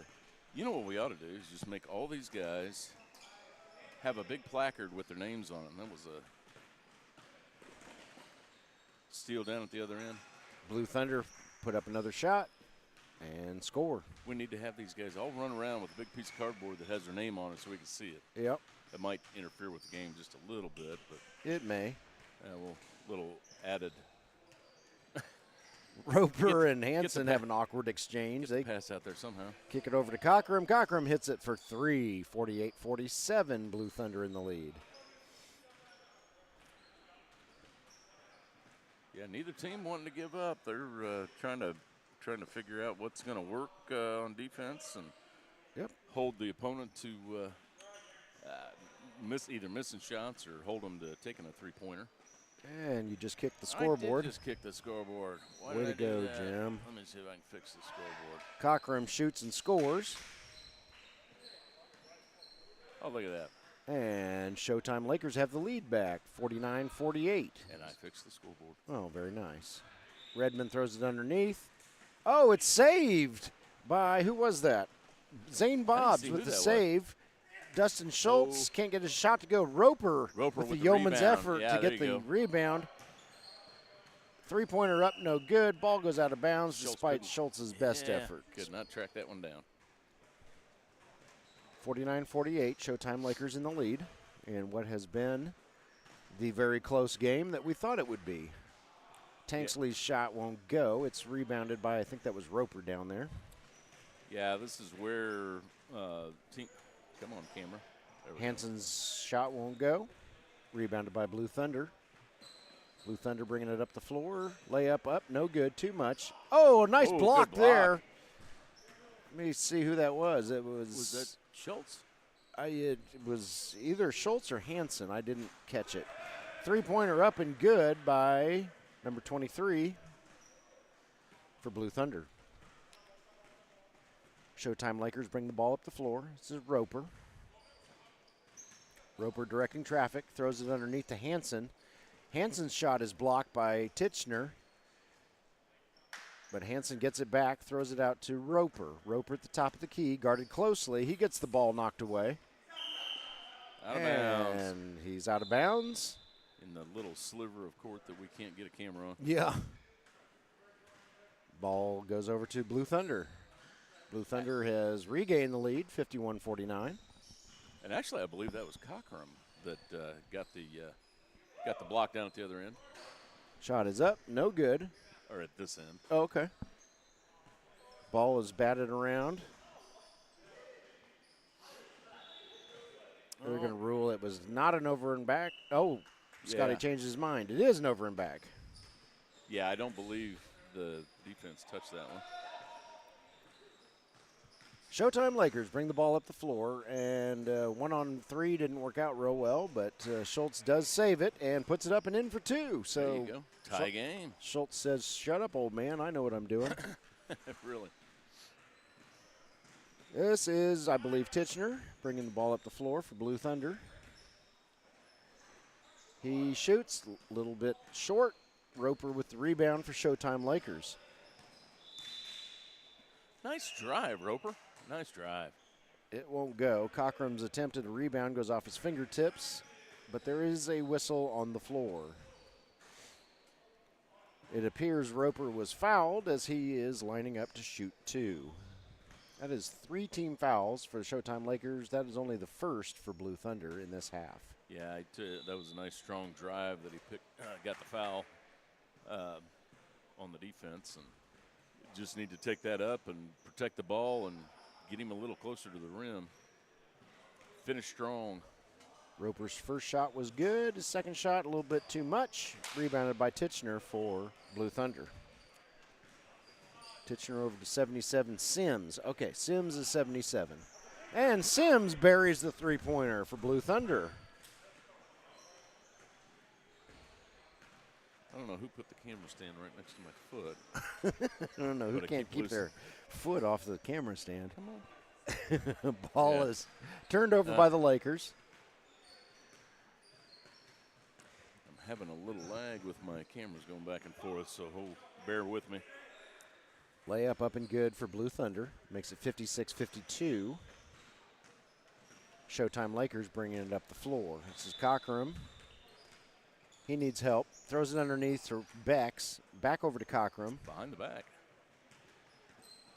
you know what we ought to do is just make all these guys have a big placard with their names on it. And that was a steal down at the other end. Blue Thunder put up another shot and score. We need to have these guys all run around with a big piece of cardboard that has their name on it so we can see it. Yep. It might interfere with the game just a little bit, but It may. little added. Roper and Hansen have an awkward exchange. They pass out there somehow. Kick it over to Cockrum. Cockrum hits it for 3. 48-47, Blue Thunder in the lead. Yeah, neither team wanting to give up. They're trying to figure out what's going to work on defense and hold the opponent to either missing shots or hold them to taking a three-pointer. And you just kicked the scoreboard. I did just kick the scoreboard. Why Way did to I do go, that? Jim. Let me see if I can fix the scoreboard. Cockrum shoots and scores. Oh, look at that. And Showtime Lakers have the lead back, 49-48. And I fixed the scoreboard. Oh, very nice. Redmond throws it underneath. Oh, it's saved by, who was that? Zane Bobs with the save. Dustin Schultz can't get his shot to go. Roper with the yeoman's effort to get the rebound. Three-pointer up, no good. Ball goes out of bounds despite Schultz's best effort. Could not track that one down. 49-48, Showtime Lakers in the lead. And what has been the very close game that we thought it would be. Tanksley's shot won't go. It's rebounded by, I think that was Roper down there. Yeah, this is where come on, camera. Hansen's shot won't go. Rebounded by Blue Thunder. Blue Thunder bringing it up the floor. Layup up, no good, too much. Oh, a nice block there. Let me see who that was. It was that Schultz? It was either Schultz or Hansen. I didn't catch it. Three-pointer up and good by number 23 for Blue Thunder. Showtime Lakers bring the ball up the floor. This is Roper. Roper directing traffic, throws it underneath to Hansen. Hansen's shot is blocked by Titchener. But Hansen gets it back, throws it out to Roper. Roper at the top of the key, guarded closely. He gets the ball knocked away. Out of bounds. And he's out of bounds. In the little sliver of court that we can't get a camera on. Yeah. Ball goes over to Blue Thunder. Blue Thunder has regained the lead, 51-49. And actually, I believe that was Cockrum that got the block down at the other end. Shot is up, no good. Or at this end. Oh, okay. Ball is batted around. They're going to rule it was not an over and back. Oh, Scotty changed his mind. It is an over and back. Yeah, I don't believe the defense touched that one. Showtime Lakers bring the ball up the floor, and 1-on-3 didn't work out real well, but Schultz does save it and puts it up and in for 2. So there you go. Tie game. Schultz says, "Shut up, old man. I know what I'm doing." Really? This is, I believe, Titchener bringing the ball up the floor for Blue Thunder. He shoots a little bit short. Roper with the rebound for Showtime Lakers. Nice drive, Roper. Nice drive. It won't go. Cockrum's attempted a rebound goes off his fingertips, but there is a whistle on the floor. It appears Roper was fouled as he is lining up to shoot 2. That is 3 team fouls for the Showtime Lakers. That is only the first for Blue Thunder in this half. Yeah, that was a nice strong drive that he got the foul on the defense, and just need to take that up and protect the ball and get him a little closer to the rim. Finish strong. Roper's first shot was good. His second shot a little bit too much. Rebounded by Titchener for Blue Thunder. Titchener over to 77. Sims. Okay, Sims is 77. And Sims buries the three-pointer for Blue Thunder. I don't know who put the camera stand right next to my foot. I don't know who can't keep their foot off the camera stand. Come on. Ball is turned over by the Lakers. having a little lag with my cameras going back and forth, so bear with me. Layup up and good for Blue Thunder. Makes it 56-52. Showtime Lakers bringing it up the floor. This is Cockrum. He needs help. Throws it underneath to Bex. Back over to Cockrum. Behind the back.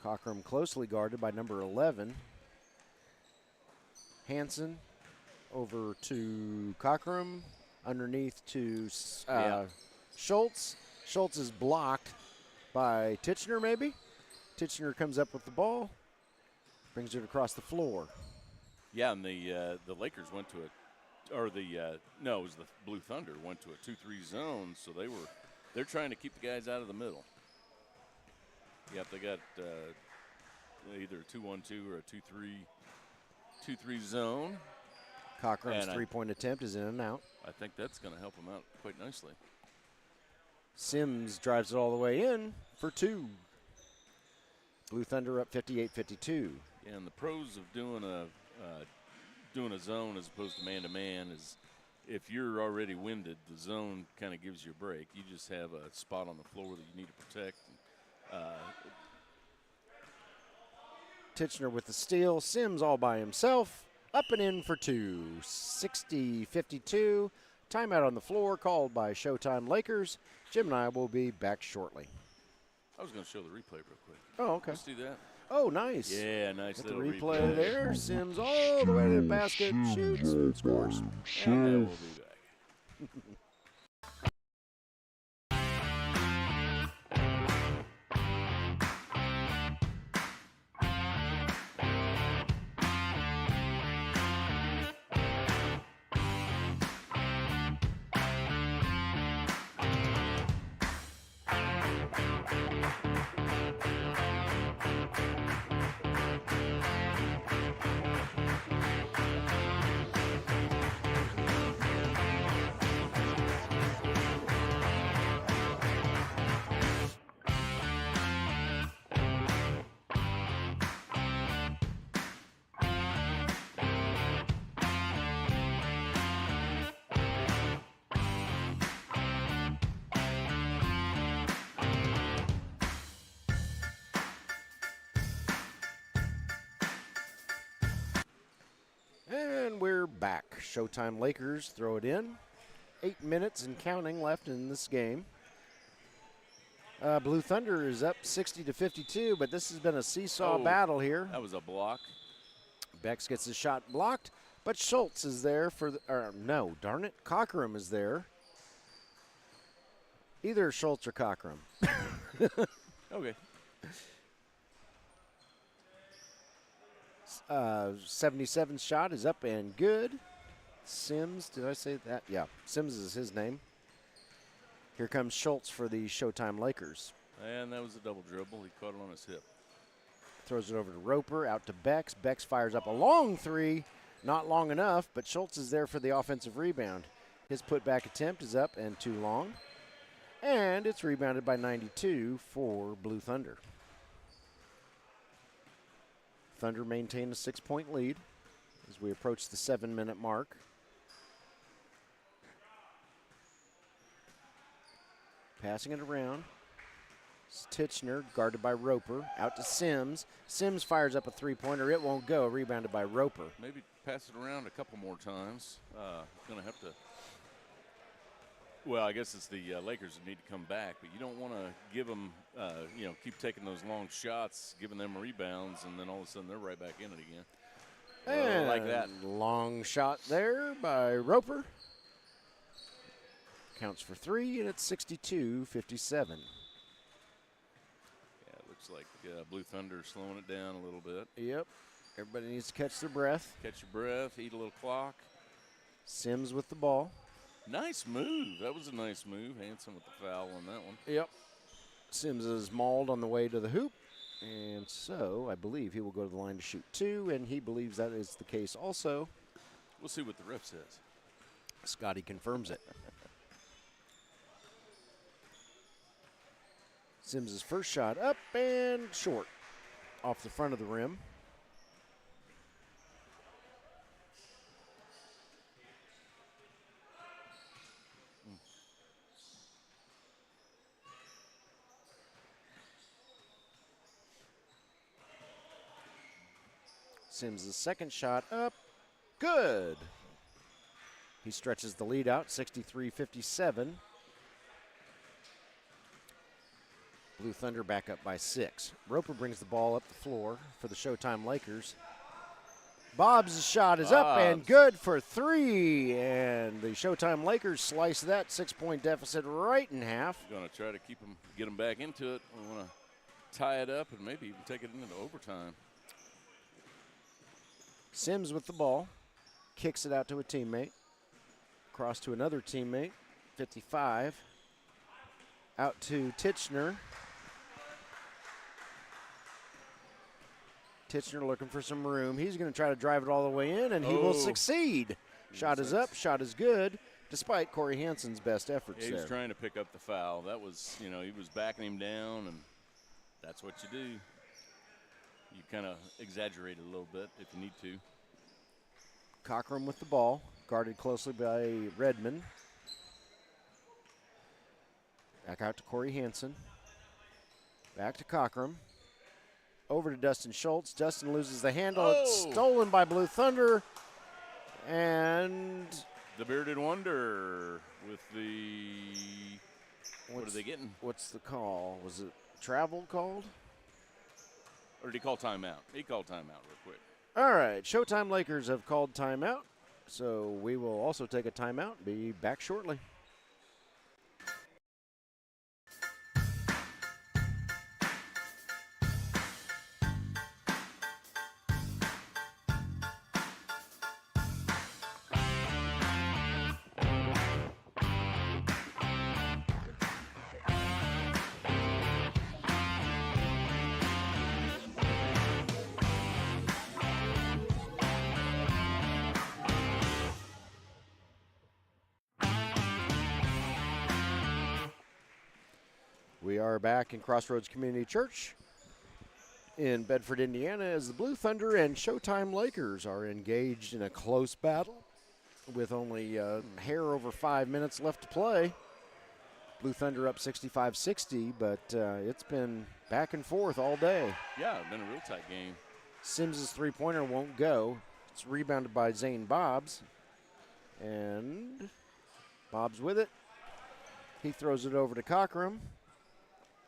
Cockrum closely guarded by number 11. Hansen over to Cockrum. Underneath to Schultz. Schultz is blocked by Titchener, maybe. Titchener comes up with the ball. Brings it across the floor. Yeah, and the Lakers went to it was the Blue Thunder went to a 2-3 zone, so they're trying to keep the guys out of the middle. Yep, they got either a 2-1-2 or a 2-3 zone. Cockrum's three-point attempt is in and out. I think that's going to help him out quite nicely. Sims drives it all the way in for two. Blue Thunder up 58-52. Yeah, and the pros of doing a zone as opposed to man-to-man is if you're already winded, the zone kind of gives you a break. You just have a spot on the floor that you need to protect. Titchener with the steal. Sims all by himself. Up and in for two. 60-52. Timeout on the floor called by Showtime Lakers. Jim and I will be back shortly. I was going to show the replay real quick. Oh, okay. Let's do that. Oh, nice. Yeah, nice Get the little replay there. Sims all the way to the basket. Shoots and scores. And then we'll be back. And we're back. Showtime Lakers throw it in. 8 minutes and counting left in this game. Blue Thunder is up 60-52, but this has been a seesaw battle here. That was a block. Bex gets his shot blocked, but Schultz is there for no, darn it. Cockrum is there. Either Schultz or Cockrum. Okay. 77 shot is up and good. Sims, did I say that? Yeah, Sims is his name. Here comes Schultz for the Showtime Lakers. And that was a double dribble. He caught it on his hip. Throws it over to Roper, out to Bex. Bex fires up a long three. Not long enough, but Schultz is there for the offensive rebound. His putback attempt is up and too long. And it's rebounded by 92 for Blue Thunder. Thunder maintain a 6-point lead as we approach the 7-minute mark. Passing it around. It's Titchener, guarded by Roper. Out to Sims. Sims fires up a three-pointer. It won't go. Rebounded by Roper. Maybe pass it around a couple more times. Going to have to. Well, I guess it's the Lakers that need to come back, but you don't want to give them, keep taking those long shots, giving them rebounds, and then all of a sudden they're right back in it again. And like that. Long shot there by Roper. Counts for three, and it's 62-57. Yeah, it looks like Blue Thunder slowing it down a little bit. Yep. Everybody needs to catch their breath. Catch your breath, eat a little clock. Sims with the ball. Nice move. That was a nice move. Hanson with the foul on that one. Yep. Sims is mauled on the way to the hoop. And so I believe he will go to the line to shoot two, and he believes that is the case also. We'll see what the ref says. Scotty confirms it. Sims' first shot up and short off the front of the rim. Sims' second shot up. Good. He stretches the lead out, 63-57. Blue Thunder back up by 6. Roper brings the ball up the floor for the Showtime Lakers. Bob's shot is up and good for 3. And the Showtime Lakers slice that 6-point deficit right in half. Going to try to get them back into it. We want to tie it up and maybe even take it into overtime. Sims with the ball. Kicks it out to a teammate. Cross to another teammate. 55. Out to Titchener. Titchener looking for some room. He's going to try to drive it all the way in, and he will succeed. Shot is up, shot is good, despite Corey Hansen's best efforts He there. was trying to pick up the foul. That was, he was backing him down, and that's what you do. You kind of exaggerate it a little bit if you need to. Cockrum with the ball, guarded closely by Redmond. Back out to Corey Hansen. Back to Cockrum. Over to Dustin Schultz. Dustin loses the handle. It's stolen by Blue Thunder. And the Bearded Wonder with the, what are they getting? What's the call? Was it travel called? Or did he call timeout? He called timeout real quick. All right, Showtime Lakers have called timeout. So we will also take a timeout and be back shortly. We are back in Crossroads Community Church in Bedford, Indiana, as the Blue Thunder and Showtime Lakers are engaged in a close battle with only a hair over 5 minutes left to play. Blue Thunder up 65-60, but it's been back and forth all day. Yeah, it's been a real tight game. Sims's three-pointer won't go. It's rebounded by Zane Bobbs. And Bobbs with it. He throws it over to Cockrum.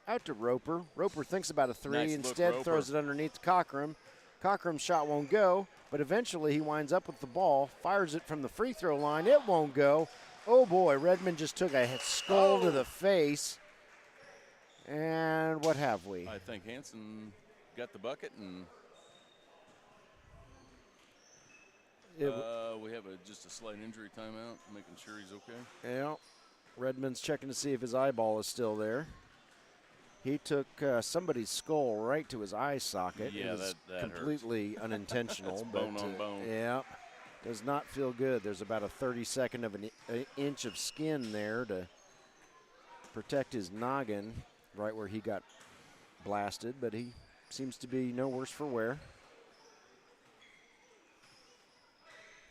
Out to Roper. Roper thinks about a three. Nice Instead, look, throws it underneath Cockrum. Cockram's shot won't go, but eventually he winds up with the ball, fires it from the free throw line. It won't go. Oh, boy, Redmond just took a skull to the face. And what have we? I think Hansen got the bucket, and we have just a slight injury timeout, making sure he's okay. Yeah, Redmond's checking to see if his eyeball is still there. He took somebody's skull right to his eye socket. Yeah, it was that completely unintentional. That's but, bone on bone. Yeah, does not feel good. There's about a 32nd of an inch of skin there to protect his noggin, right where he got blasted, but he seems to be no worse for wear.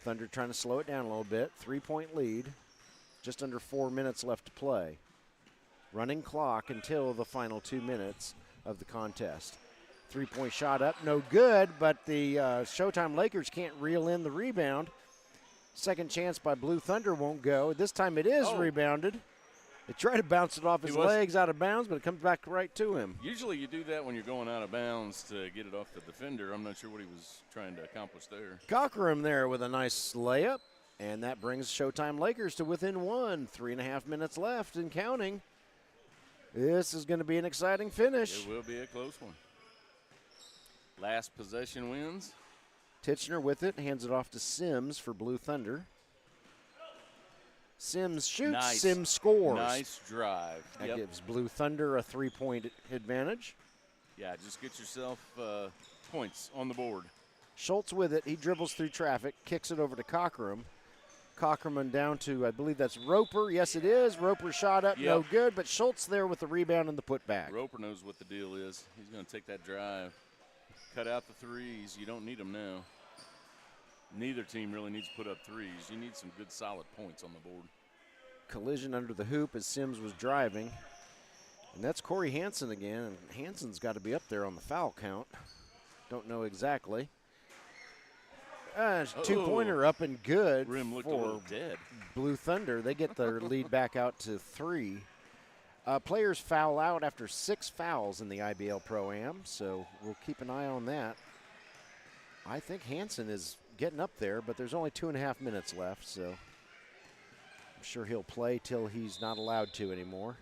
Thunder trying to slow it down a little bit. 3-point lead, just under 4 minutes left to play. Running clock until the final 2 minutes of the contest. 3-point shot up, no good, but the Showtime Lakers can't reel in the rebound. Second chance by Blue Thunder won't go. This time it is rebounded. They try to bounce it off his legs out of bounds, but it comes back right to him. Usually you do that when you're going out of bounds to get it off the defender. I'm not sure what he was trying to accomplish there. Cockrum there with a nice layup, and that brings Showtime Lakers to within 1. 3.5 minutes left and counting. This is going to be an exciting finish. It will be a close one. Last possession wins. Titchener with it, hands it off to Sims for Blue Thunder. Sims shoots, Nice. Sims scores. Nice drive. That gives Blue Thunder a 3-point advantage. Yeah, just get yourself points on the board. Schultz with it, he dribbles through traffic, kicks it over to Cockrum. Cockrum down to, I believe that's Roper. Yes, it is. Roper shot up, no good, but Schultz there with the rebound and the putback. Roper knows what the deal is. He's going to take that drive, cut out the threes. You don't need them now. Neither team really needs to put up threes. You need some good, solid points on the board. Collision under the hoop as Sims was driving. And that's Corey Hansen again, and Hansen's got to be up there on the foul count. Don't know exactly. Two-pointer up and good Rim looked a for little dead. Blue Thunder. They get their lead back out to 3. Players foul out after 6 fouls in the IBL Pro-Am, so we'll keep an eye on that. I think Hansen is getting up there, but there's only 2.5 minutes left, so I'm sure he'll play till he's not allowed to anymore.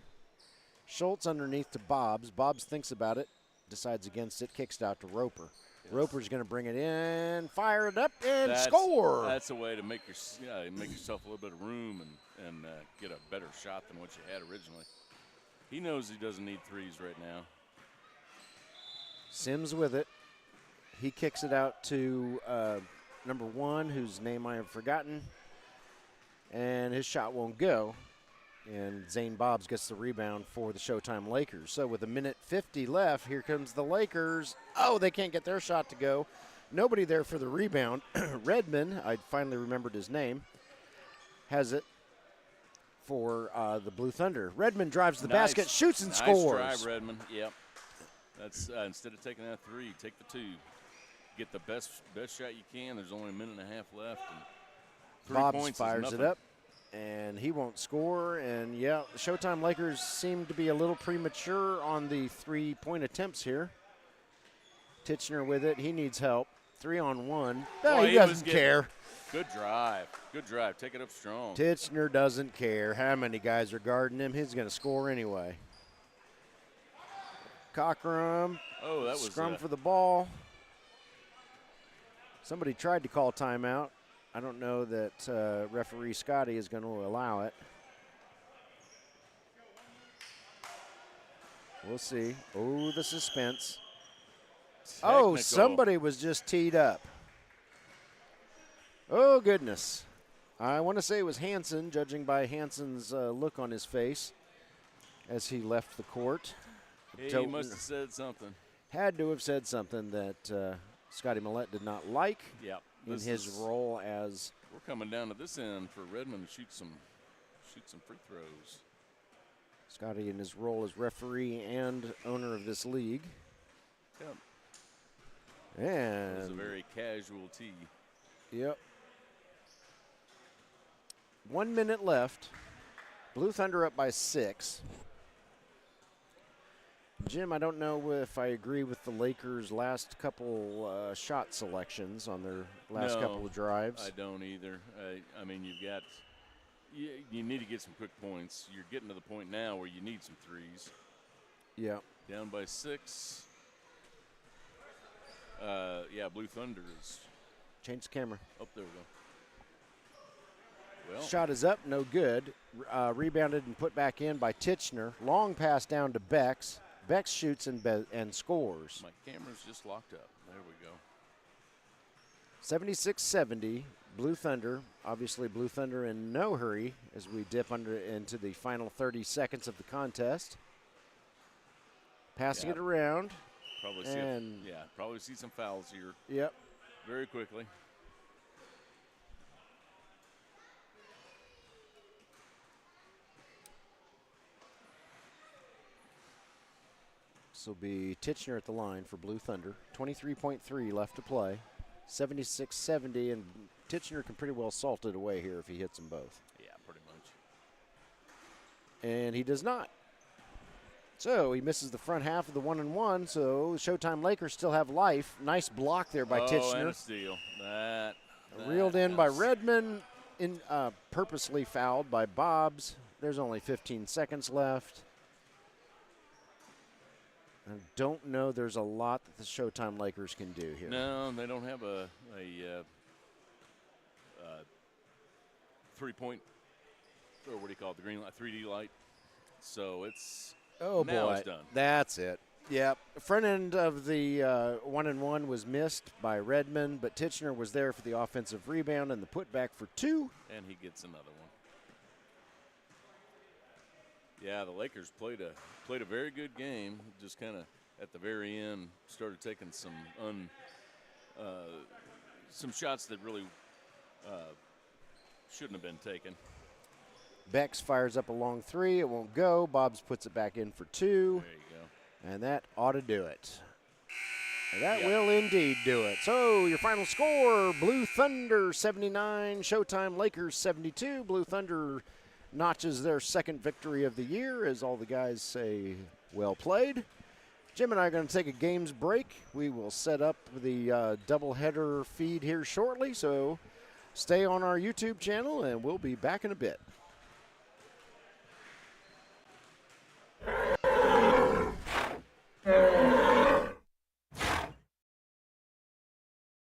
Schultz underneath to Bobbs. Bobbs thinks about it, decides against it, kicks it out to Roper. Yes. Roper's going to bring it in, fire it up, and score. That's a way to make yourself a little bit of room and get a better shot than what you had originally. He knows he doesn't need threes right now. Sims with it. He kicks it out to number 1, whose name I have forgotten, and his shot won't go. And Zane Bobbs gets the rebound for the Showtime Lakers. So with 1:50 left, here comes the Lakers. Oh, they can't get their shot to go. Nobody there for the rebound. Redmond, I finally remembered his name, has it for the Blue Thunder. Redmond drives the basket, shoots and scores. Nice drive, Redmond. Yep. That's instead of taking that 3, take the 2. Get the best shot you can. There's only a minute and a half left. And 3 Bobbs points fires it up, and he won't score. And, yeah, the Showtime Lakers seem to be a little premature on the 3-point attempts here. Titchener with it. He needs help. 3-on-1. No, he doesn't care. Good drive. Good drive. Take it up strong. Titchener doesn't care how many guys are guarding him. He's going to score anyway. Cockrum. Oh, that was scrum for the ball. Somebody tried to call timeout. I don't know that referee Scotty is going to allow it. We'll see. Oh, the suspense. Technical. Oh, somebody was just teed up. Oh, goodness. I want to say it was Hansen, judging by Hansen's look on his face as he left the court. He must have said something. Had to have said something that Scotty Millette did not like in his role as. We're coming down to this end for Redmond to shoot some free throws. Scotty in his role as referee and owner of this league. Yep. And it was a very casual tee. Yep. 1 minute left. Blue Thunder up by 6. Jim, I don't know if I agree with the Lakers' last couple shot selections on their last couple of drives. I don't either. I mean, you need to get some quick points. You're getting to the point now where you need some threes. Yeah. Down by 6. Blue Thunder is. Change the camera. Oh, there we go. Well, shot is up, no good. Rebounded and put back in by Titchener. Long pass down to Bex. Bex shoots and scores. My camera's just locked up. There we go. 76-70, Blue Thunder. Obviously, Blue Thunder in no hurry as we dip into the final 30 seconds of the contest. Passing it around. Probably see some fouls here. Yep. Very quickly. This will be Titchener at the line for Blue Thunder. 23.3 left to play. 76-70, and Titchener can pretty well salt it away here if he hits them both. Yeah, pretty much. And he does not. So he misses the front half of the 1-and-1, so Showtime Lakers still have life. Nice block there by Titchener. And a steal. That reeled in by Redmond, purposely fouled by Bobbs. There's only 15 seconds left. I don't know there's a lot that the Showtime Lakers can do here. No, they don't have a 3-point, or what do you call it, the green light, 3D light. So it's it's done. That's it. Yep. Front end of the 1-and-1 was missed by Redmond, but Titchener was there for the offensive rebound and the putback for 2. And he gets another one. Yeah, the Lakers played a very good game. Just kind of at the very end started taking some shots that really shouldn't have been taken. Bex fires up a long 3. It won't go. Bobbs puts it back in for 2. There you go. And that ought to do it. That will indeed do it. So your final score, Blue Thunder 79, Showtime Lakers 72. Blue Thunder notches their second victory of the year, as all the guys say, well played. Jim and I are going to take a games break. We will set up the doubleheader feed here shortly, so stay on our YouTube channel, and we'll be back in a bit.